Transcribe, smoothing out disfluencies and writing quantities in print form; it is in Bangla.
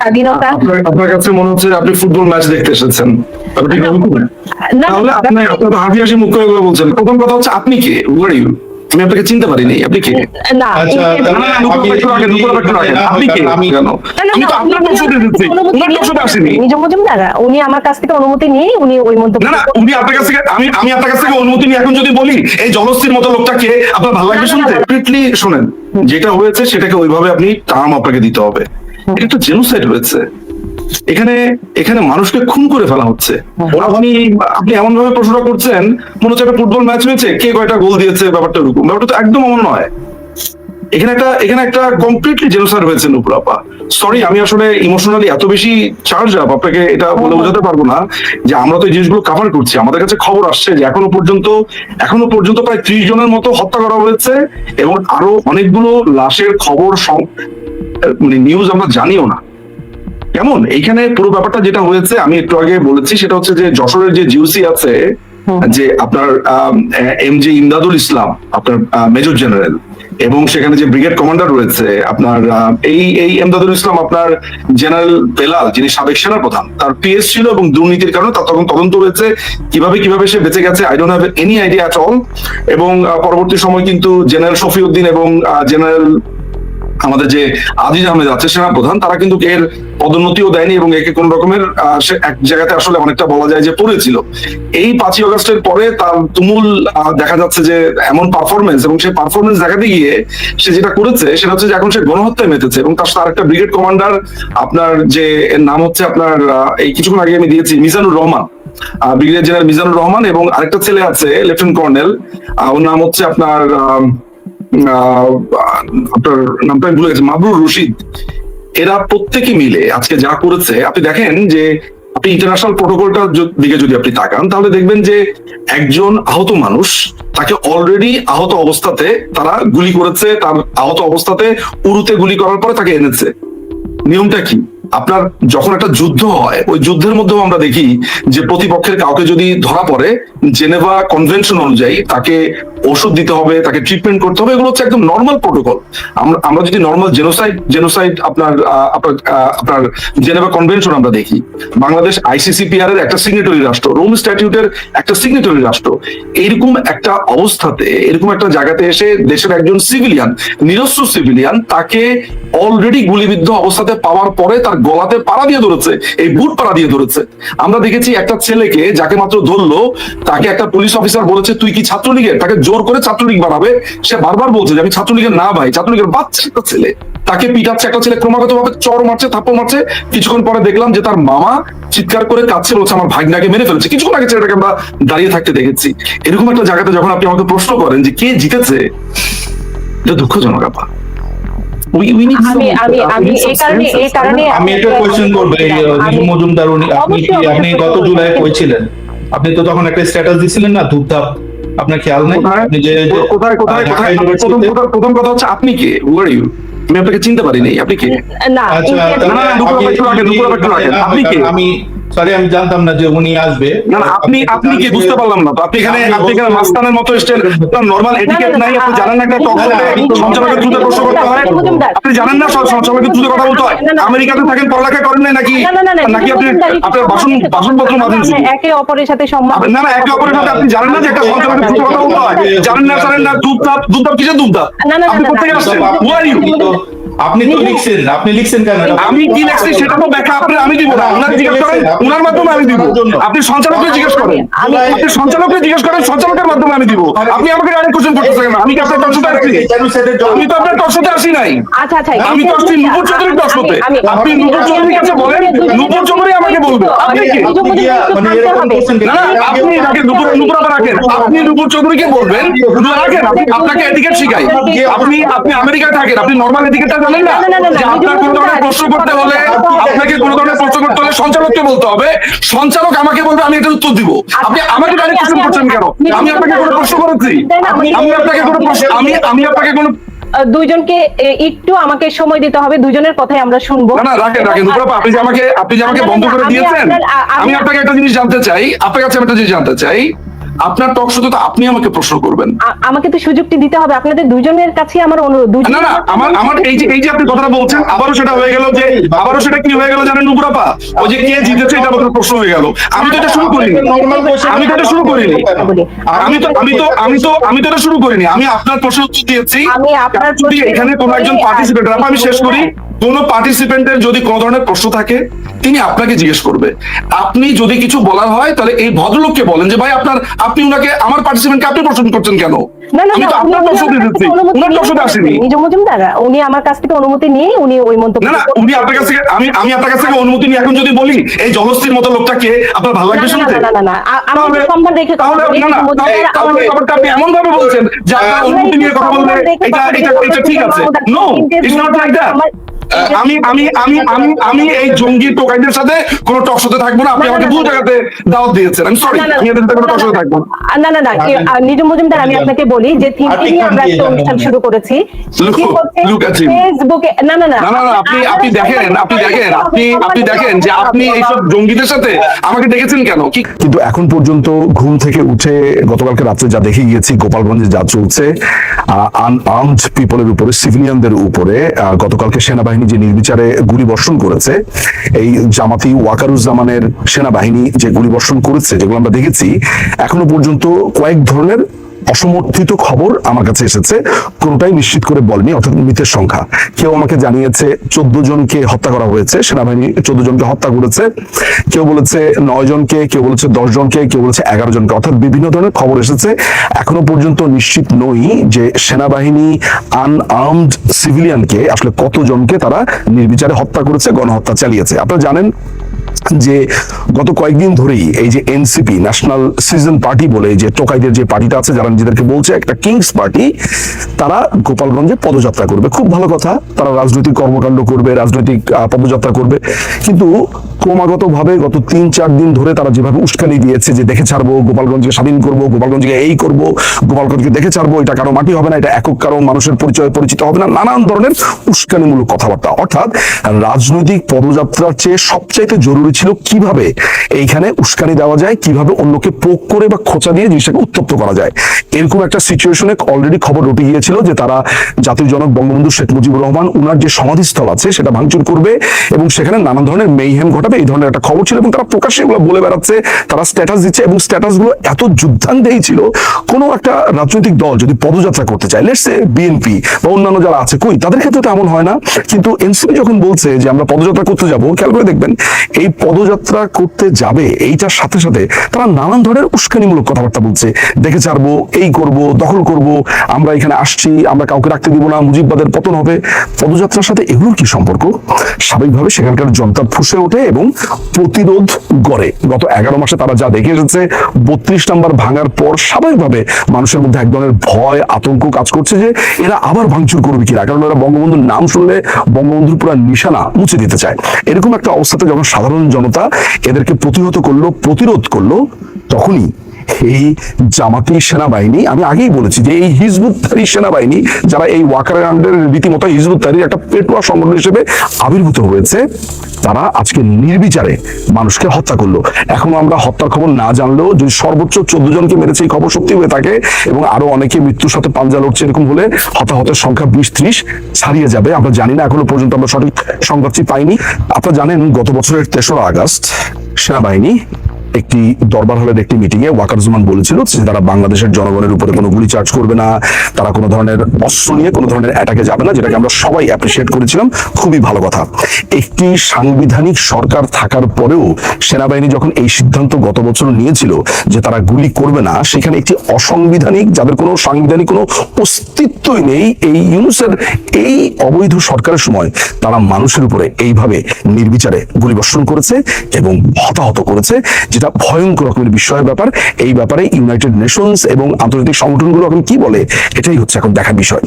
স্বাধীনতা। আপনার কাছে মনে হচ্ছে আপনি ফুটবল ম্যাচ দেখতে এসেছেন, তাহলে আপনি তো হাসি হাসি মুখ করে এগুলো বলছেন। প্রথম কথা হচ্ছে আপনি কে? আমি আপনাকে চিনতে পারিনি, আপনি কে? উনি আমার কাছ থেকে অনুমতি নিয়ে উনি ওই মন্তব্য। না, উনি আপনার কাছ থেকে, আমি আপনার কাছ থেকে অনুমতি নিয়ে এখন যদি বলি এই জলস্থির মতো লোকটা কে, আপনার ভালো লাগবে শুনতে? কমপ্লিটলি শোনেন, যেটা হয়েছে সেটাকে ওইভাবে আপনি টার্ম আপনাকে দিতে হবে। এটা তো জেনোসাইড হয়েছে। এখানে মানুষকে খুন করে ফেলা হচ্ছে। আপনি এমন ভাবে প্রশ্ন করছেন মনে হচ্ছে একটা ফুটবল ম্যাচ হয়েছে, কে কয়টা গোল দিয়েছে, ব্যাপারটা এরকম। ব্যাপারটা তো একদম এমন নয়। এখানে একটা কমপ্লিটলি জেনোসাইড হয়েছে নূপুর আপা। সরি, আমি আসলে ইমোশনালি এত বেশি চার্জ আপ, আপনাকে এটা বলে বোঝাতে পারবো না যে আমরা তো এই জিনিসগুলো কভার করছি। আমাদের কাছে খবর আসছে যে এখনো পর্যন্ত প্রায় 30 জনের মতো হত্যা করা হয়েছে এবং আরো অনেকগুলো লাশের খবর মানে নিউজ আমরা জানিও না। কেমন এইখানে পুরো ব্যাপারটা যেটা হয়েছে আমি একটু আগে বলেছি, সেটা হচ্ছে যে যশোরের যে জিওসি আছে, যে আপনার এমজি ইমদাদুল ইসলাম, আপনার মেজর জেনারেল, এবং সেখানে যে ব্রিগেড কমান্ডার রয়েছে আপনার এই এমদাদুল ইসলাম, আপনার জেনারেল বেলাল যিনি সাবেক সেনা প্রধান, তার পিএস ছিল এবং দুর্নীতির কারণে তার তখন তদন্ত হয়েছে। কিভাবে সে বেঁচে গেছে I don't have any idea at all. এবং পরবর্তী সময় কিন্তু জেনারেল শফিউদ্দিন এবং জেনারেল আমাদের যে আজিজ আহমেদ আছে সেনা প্রধান, তারা কিন্তু এর পদোন্নতিও দেয়নি এবং একে কোন রকমের এক জায়গাতে আসলে অনেকটা বলা যায় যে পড়েছিল। এই 5ই আগস্টের পরে তার তুমুল দেখা যাচ্ছে যে এমন পারফরমেন্স, এবং সেই পারফরমেন্স দেখাতে গিয়ে সে যেটা করেছে সেটা হচ্ছে যে এখন সে গণহত্যায় মেতেছে। এবং তার সাথে একটা ব্রিগেড কমান্ডার, আপনার যে এর নাম হচ্ছে আপনার এই কিছুক্ষণ আগে আমি দিয়েছি মিজানুর রহমান, ব্রিগেডিয়ার জেনারেল মিজানুর রহমান, এবং আরেকটা ছেলে আছে লেফটেন্যান্ট কর্নেল, ওর নাম হচ্ছে আপনার আপনার নামটা আমি ভুলে গেছি, মাবরুর রশিদ। এরা প্রত্যেকে মিলে আজকে যা করেছে, আপনি দেখেন যে আপনি ইন্টারন্যাশনাল প্রোটোকলটার দিকে যদি আপনি তাকান তাহলে দেখবেন যে একজন আহত মানুষ, তাকে অলরেডি আহত অবস্থাতে তারা গুলি করেছে, তার আহত অবস্থাতে উরুতে গুলি করার পরে তাকে এনেছে। নিয়মটা কি? আপনার যখন একটা যুদ্ধ হয়, ওই যুদ্ধের মধ্যেও আমরা দেখি যে প্রতিপক্ষের কাউকে যদি ধরা পড়ে, জেনেভা কনভেনশন অনুযায়ী তাকে ওষুধ দিতে হবে, তাকে ট্রিটমেন্ট করতে হবে। এগুলো হচ্ছে একদম নর্মাল প্রোটোকল। আমরা যদি নর্মাল জেনোসাইড আপনার জেনেভা কনভেনশন আমরা দেখি, বাংলাদেশ আইসিসিপিআর এর একটা সিগনেটরি রাষ্ট্র, রোম স্ট্যাটিউটের একটা সিগনেটরি রাষ্ট্র। এরকম একটা অবস্থাতে, এরকম একটা জায়গাতে এসে দেশের একজন সিভিলিয়ান, নিরস্ত্র সিভিলিয়ান, তাকে অলরেডি গুলিবিদ্ধ অবস্থাতে পাওয়ার পরে তার গলাতে পাড়া দিয়ে ধরেছে, এই বুট পাড়া দিয়ে ধরেছে। আমরা দেখেছি একটা ছেলেকে যাকে মাত্র ধরলো, তাকে একটা পুলিশ অফিসার বলেছে তুই কি ছাত্রলীগের, তাকে জোর করে ছাত্রলীগ বানাবে। সে বারবার বলছে যে আমি ছাত্রলীগের না ভাই, ছাত্রলীগের বাচ্চা একটা ছেলে। তাকে পিটাচ্ছে একটা ছেলে, ক্রমাগত ভাবে চড় মারছে, থাপ্পড় মারছে। কিছুক্ষণ পরে দেখলাম যে তার মামা চিৎকার করে কাঁদছে, বলছে আমার ভাগনাকে মেরে ফেলেছে। কিছুক্ষণ আগে ছেলেটাকে আমরা দাঁড়িয়ে থাকতে দেখেছি। এরকম একটা জায়গাতে যখন আপনি আমাকে প্রশ্ন করেন যে কে জিতেছে, এটা দুঃখজনক আপা। আমি একটা কোয়েশ্চেন করবো, মজুমদার, আপনি গত জুলাই কইছিলেন, আপনি তো তখন একটা স্ট্যাটাস দিছিলেন না, ধূপধাপ, আপনার খেয়াল নাই? প্রথম কথা হচ্ছে আপনি কে? আমি আপনাকে চিনতে পারিনি, আপনি কে? আপনি কে? সরি, আমি জানতাম না যে উনি আসবে। না, আপনি কি বুঝতে পারলাম না তো। আপনি এখানে মাস্তানের মতো এসেছেন, নরমাল এটিকেট নাই। আপনি জানেন না একটা টক শোতে সঞ্চালকের দ্রুত প্রশ্ন করতে হয়? আপনি জানেন না সঞ্চালকের দ্রুত কথা বলতে হয়? আমেরিকাতে থাকেন, পড়ালেখা করেন নাই নাকি? আপনি আপনার বাসনপত্র মাজেন? একে অপরের সাথে সম্মান। না, একে অপরের সাথে আপনি জানেন না যে একটা সঞ্চালকের দ্রুত কথা বলতে হয়? জানেন না দুধ কিসের দুধ? আপনি কোথায় আসছেন? হু আর ইউ? আপনি তো লিখছেন কেন? আমি কি লিখছি সেটা তো ব্যাখ্যা আমি দিব না। ওনার জিজ্ঞেস করেন, ওনার মাধ্যমে আমি দিব। আপনি সঞ্চালককে জিজ্ঞেস করেন, সঞ্চালকের মাধ্যমে আমি দিব। আপনি আমাকে ডাইরেক্ট কোশ্চেন করতেছেন না। আমি কি আপনার টকশোতে আসছি? আমি তো আপনার টকশোতে আসি নাই। আমি তো আসছি নূপুর চৌধুরীর টকশোতে। আপনি নূপুর চৌধুরীর কাছে বলেন, নূপুর চৌধুরী আমাকে বলবে। আপনি কি? না, আপনি রাখেন, নূপুর আপা রাখেন। আপনি নূপুর চৌধুরীকে বলবেন, রাখেন, আপনাকে এটিকেট শিখাই। আপনি আমেরিকায় থাকেন, আপনি নর্মাল এটিকেটটা জানেন না? যে আপনার কোনো ধরনের প্রশ্ন করতে হলে, আপনাকে কোনো ধরনের প্রশ্ন করতে হলে সঞ্চালককে বলতে হবে। সঞ্চালক আমাকে বলবে, আমি এটার উত্তর দিব। আপনি আমাকে ডাইরেক্ট কোশ্চেন করছেন কেন? আমি আপনাকে কোনো প্রশ্ন করেছি? আমি আপনাকে কোনো দুইজনকে একটু আমাকে সময় দিতে হবে, দুইজনের কথাই আমরা শুনবো। না, রাখেন। আপনি যে আমাকে বন্ধ করে দিয়েছেন, আমি আপনাকে একটা জিনিস জানতে চাই, আপনার কাছে একটা জিনিস জানতে চাই আপনার টক শোতে তো আপনি আমাকে প্রশ্ন করবেন। আমাকে তো সুযোগটি দিতে হবে, আপনাদের দুজনের কাছে আমার অনুরোধ। না না, আমার এই যে আপনি কথাটা বলছেন, আবারও সেটা হয়ে গেল যে, আবারও সেটা কি হয়ে গেল জানেন নুপুরাপা, ওই যে কে জিতেছে এটা আমাদের প্রশ্ন হয়ে গেল। আমি তো এটা শুরু করিনি, আমি তো এটা শুরু করিনি, আমি তো এটা শুরু করিনি। আমি আপনার প্রশ্ন উত্তর দিয়েছি। যদি এখানে কোনো একজন পার্টিসিপেন্ট, আমি শেষ করি, কোন পার্টিসিপেন্টের যদি কোনো ধরনের প্রশ্ন থাকে তিনি আপনাকে জিজ্ঞেস করবে। আপনি যদি কিছু বলার হয় তাহলে এই ভদ্রলোককে বলেন যে ভাই আপনি উনাকে, আমার পার্টিসিপেন্টকে আপনি প্রশ্ন করছেন কেন? আমি তো আপনার প্রশ্ন দিয়েছি, উনার প্রশ্ন আসেনি। নিজম মজুমদার উনি আমার কাছ থেকে অনুমতি নিয়ে উনি ওই মন্তব্য। না উনি আপনার কাছ থেকে, আমি আপনার কাছ থেকে অনুমতি নিয়ে এখন যদি বলি এই জলস্থির মতো লোকটাকে, আপনার ভালো লাগবে শুনতে? না আমি সম্মান রেখে কথা বলি। আপনি এমন ভাবে বলছেন যে আপনার অনুমতি নিয়ে কথা বললে এটা ঠিক আছে। No, it's not like that. আমি এই জঙ্গি টোকাইদের সাথে কোনো টক শোতে থাকবো না। আপনি আমাকে ভুল জায়গাতে দাওয়াত দিয়েছেন, আমি সরি, আমি এদের সাথে কোনো টক শোতে থাকবো না। না নিজম মজুমদার, আমি আপনাকে বলি যে থিঙ্কিং নিয়ে আমরা একটা অনুষ্ঠান শুরু করেছি ফেসবুকে। না আপনি দেখেন যে আপনি এইসব জঙ্গিদের সাথে আমাকে দেখেছেন কেন? কিন্তু এখন পর্যন্ত ঘুম থেকে উঠে গতকালকে রাত্রে যা দেখে গিয়েছি, গোপালগঞ্জে যা চলছে আনআর্মড পিপলের উপরে, সিভিলিয়ানদের উপরে, গতকালকে সেনাবাহিনী যে নির্বিচারে গুলি বর্ষণ করেছে, এই জামাতি ওয়াকারুজ্জামানের সেনাবাহিনী যে গুলি বর্ষণ করেছে, যেগুলো আমরা দেখেছি, এখনো পর্যন্ত কয়েক ধরনের অসমর্থিত খবর আমার কাছে এসেছে, কোনটাই নিশ্চিত করে বলেনি, অর্থাৎ মৃতের সংখ্যা। কেউ আমাকে জানিয়েছে 14 জনকে হত্যা করা হয়েছে, সেনাবাহিনী 14 জনকে হত্যা করেছে, কেউ বলেছে 9 জনকে, কেউ বলেছে 10 জনকে, কেউ বলেছে 11 জনকে, অর্থাৎ বিভিন্ন ধরনের খবর এসেছে। এখনো পর্যন্ত নিশ্চিত নই যে সেনাবাহিনী আনআর্মড সিভিলিয়ানকে আসলে কতজনকে তারা নির্বিচারে হত্যা করেছে, গণহত্যা চালিয়েছে। আপনারা জানেন যে গত কয়েকদিন ধরেই এই যে এনসিপি, ন্যাশনাল সিটিজেন পার্টি বলে যে টোকাইদের যে পার্টিটা আছে, যারা নিজেদেরকে বলছে একটা কিংস পার্টি, তারা গোপালগঞ্জে পদযাত্রা করবে। খুব ভালো কথা, তারা রাজনৈতিক কর্মকাণ্ড করবে, রাজনৈতিক পদযাত্রা করবে। কিন্তু ক্রমাগত ভাবে গত 3-4 দিন ধরে তারা যেভাবে উস্কানি দিয়েছে যে দেখে ছাড়বো, গোপালগঞ্জকে স্বাধীন করব, গোপালগঞ্জকে এই করব, গোপালগঞ্জকে দেখে ছাড়বো, এটা কারো মাটি হবে না, এটা একক কারো মানুষের পরিচয় পরিচিত হবে না, নানান ধরনের উস্কানিমূলক কথাবার্তা। অর্থাৎ রাজনৈতিক পদযাত্রার চেয়ে সবচাইতে জরুরি ছিল কিভাবে এইখানে উস্কানি দেওয়া যায়, কিভাবে অন্যকে পোক করে বা খোঁচা দিয়ে জিনিসটাকে উত্তপ্ত করা যায়। এরকম একটা সিচুয়েশনে অলরেডি খবর উঠে গিয়েছিল যে তারা জাতির জনক বঙ্গবন্ধু শেখ মুজিবুর রহমান উনার যে সমাধিস্থল আছে সেটা ভাঙচুর করবে এবং সেখানে নানান ধরনের মেইহেম ঘটাবে, এই ধরনের একটা খবর ছিল। এবং তারা প্রকাশ্যে এগুলো বলে বেড়াচ্ছে, তারা স্ট্যাটাস দিচ্ছে, এবং স্ট্যাটাস গুলো এত যুদ্ধান্তেই ছিল। কোনো একটা রাজনৈতিক দল যদি পদযাত্রা করতে চায়, লেটস সে বিএনপি বা অন্যান্য যারা আছে, কই তাদের ক্ষেত্রে তো এমন হয় না। কিন্তু এনসিপি যখন বলছে যে আমরা পদযাত্রা করতে যাব, খেয়াল করে দেখবেন এই পদযাত্রা করতে যাবে এইটার সাথে সাথে তারা নানান ধরনের উস্কানিমূলক কথাবার্তা বলছে, দেখে ছাড়বো, এই করব, দখল করব, আমরা এখানে আসছি, আমরা কাউকে রাখতে দিব না, মুজিববাদের পতন হবে। পদযাত্রার সাথে এগুলোর কি সম্পর্ক? স্বাভাবিকভাবে সেখানকার জনতা ফুঁসে ওঠে এবং প্রতিরোধ গড়ে। গত 11 মাসে তারা যা দেখে এসেছে, 32 নাম্বার ভাঙার পর স্বাভাবিকভাবে মানুষের মধ্যে এক ধরনের ভয়, আতঙ্ক কাজ করছে যে এরা আবার ভাঙচুর করবে কিনা, কারণ এরা বঙ্গবন্ধুর নাম শুনলে বঙ্গবন্ধুর পুরো নিশানা মুছে দিতে চায়। এরকম একটা অবস্থাতে যখন সাধারণ জনতা এদেরকে প্রতিহত করলো, প্রতিরোধ করলো, তখনই এই জামাতি সেনাবাহিনী, আমি আগেই বলেছি যে এই হিজবুত্তাহরি সেনাবাহিনী, যারা এই ওয়াকারের আন্ডারে রীতিমতো হিজবুত্তাহরির একটা পেটুয়া সংগঠন হিসেবে আবির্ভূত হয়েছে, তারা আজকে নির্বিচারে মানুষকে হত্যা করলো। এখন আমরা হত্যার খবর না জানলেও যদি সর্বোচ্চ 14 জনকে মেরেছে এই খবর সত্যি হয়ে থাকে এবং আরো অনেকে মৃত্যুর সাথে পাঞ্জা লড়ছে, এরকম হলে হতাহতের সংখ্যা 20-30 ছাড়িয়ে যাবে। আমরা জানি না, এখনো পর্যন্ত আমরা সঠিক সংবাদটি পাইনি। আপনারা জানেন গত বছরের 3রা আগস্ট সেনাবাহিনী একটি দরবার হলের একটি মিটিং এ ওয়াকারুজ্জামান বলেছিল যে তারা বাংলাদেশের জনগণের উপরে কোনো গুলি চার্জ করবে না, তারা কোনো ধরনের অস্ত্র নিয়ে কোনো ধরনের অ্যাটাকে যাবে না, যেটাকে আমরা সবাই অ্যাপ্রিসিয়েট করেছিলাম। খুবই ভালো কথা। একটি সাংবিধানিক সরকার থাকার পরেও সেনাবাহিনী যখন এই সিদ্ধান্ত গত বছর নিয়েছিল যে তারা গুলি করবে না, সেখানে একটি অসাংবিধানিক, যাদের কোনো সাংবিধানিক কোনো অস্তিত্বই নেই, এই ইউনূসের এই অবৈধ সরকারের সময় তারা মানুষের উপরে এইভাবে নির্বিচারে গুলিবর্ষণ করেছে এবং হতাহত করেছে, যেটা ভয়ঙ্কর রকমের বিষয়ের ব্যাপার। এই ব্যাপারে ইউনাইটেড নেশনস এবং আন্তর্জাতিক সংগঠনগুলো এখন কি বলে, এটাই হচ্ছে এখন দেখার বিষয়।